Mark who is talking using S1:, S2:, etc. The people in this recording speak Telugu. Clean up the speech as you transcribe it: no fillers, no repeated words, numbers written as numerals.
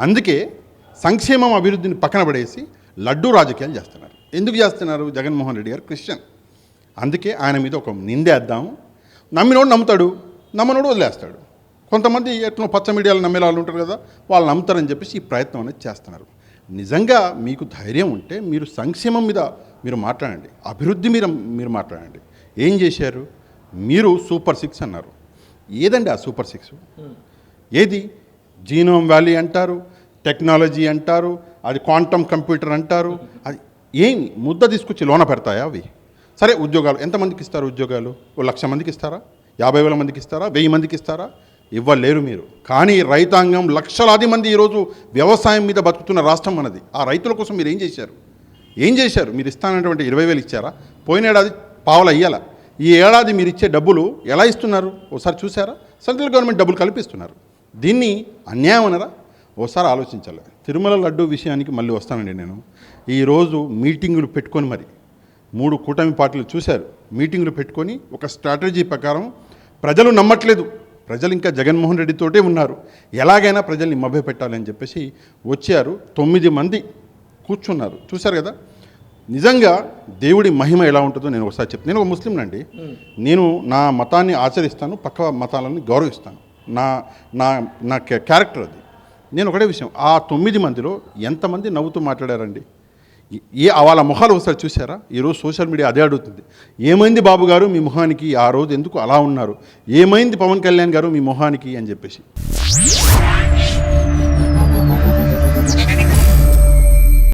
S1: అందుకే సంక్షేమం అభివృద్ధిని పక్కన పడేసి లడ్డూ రాజకీయాలు చేస్తున్నారు. ఎందుకు చేస్తున్నారు? జగన్మోహన్ రెడ్డి గారు క్రిస్టియన్, అందుకే ఆయన మీద ఒక నిందేద్దాము. నమ్మినోడు నమ్ముతాడు, నమ్మనోడు వదిలేస్తాడు. కొంతమంది ఎట్లా పచ్చ మీడియాలో నమ్మే వాళ్ళు ఉంటారు కదా, వాళ్ళు నమ్ముతారని చెప్పేసి ఈ ప్రయత్నం అనేది చేస్తున్నారు. నిజంగా మీకు ధైర్యం ఉంటే మీరు సంక్షేమం మీద మీరు మాట్లాడండి, అభివృద్ధి మీరు మాట్లాడండి. ఏం చేశారు మీరు? సూపర్ 6 అన్నారు. ఏదండి ఆ సూపర్ 6? ఏది? జీనోమ్ వ్యాలీ అంటారు, టెక్నాలజీ అంటారు, అది క్వాంటమ్ కంప్యూటర్ అంటారు. అది ఏమి ముద్ద తీసుకొచ్చి లోన పెడతాయా అవి? సరే, ఉద్యోగాలు ఎంతమందికి ఇస్తారు? ఉద్యోగాలు 1,00,000 మందికి ఇస్తారా? 50,000 మందికి ఇస్తారా? 1000 మందికి ఇస్తారా? ఇవ్వలేరు మీరు. కానీ రైతాంగం లక్షలాది మంది ఈరోజు వ్యవసాయం మీద బతుకుతున్న రాష్ట్రం మనది. ఆ రైతుల కోసం మీరు ఏం చేశారు? మీరు ఇస్తానటువంటి 20,000 ఇచ్చారా? పోయిన ఏడాది పావలా ఇయ్యాల. ఈ ఏడాది మీరు ఇచ్చే డబ్బులు ఎలా ఇస్తున్నారు ఒకసారి చూసారా? సెంట్రల్ గవర్నమెంట్ డబ్బులు కల్పిస్తున్నారు. దీన్ని అన్యాయం అనరా? ఒకసారి ఆలోచించాలి. తిరుమల లడ్డు విషయానికి మళ్ళీ వస్తానండి. నేను ఈరోజు మీటింగులు పెట్టుకొని మరి 3 కూటమి పార్టీలు చూశారు. మీటింగులు పెట్టుకొని ఒక స్ట్రాటజీ ప్రకారం ప్రజలు నమ్మట్లేదు, ప్రజలు ఇంకా జగన్మోహన్ రెడ్డితోటే ఉన్నారు, ఎలాగైనా ప్రజల్ని మభ్యపెట్టాలని చెప్పేసి వచ్చారు. 9 మంది కూర్చున్నారు. చూశారు కదా. నిజంగా దేవుడి మహిమ ఎలా ఉంటుందో నేను ఒకసారి చెప్తాను. నేను ఒక ముస్లింనండి. నేను నా మతాన్ని ఆచరిస్తాను, పక్క మతాలను గౌరవిస్తాను. నా నా నా క్యారెక్టర్ అది. నేను ఒకటే విషయం, ఆ 9 మందిలో ఎంతమంది నవ్వుతూ మాట్లాడారండి? వాళ్ళ మొహాలు ఒకసారి చూసారా? ఈరోజు సోషల్ మీడియా అదే అడుగుతుంది, ఏమైంది బాబు గారు మీ మొహానికి? ఆ రోజు ఎందుకు అలా ఉన్నారు? ఏమైంది పవన్ కళ్యాణ్ గారు మీ మొహానికి అని చెప్పేసి.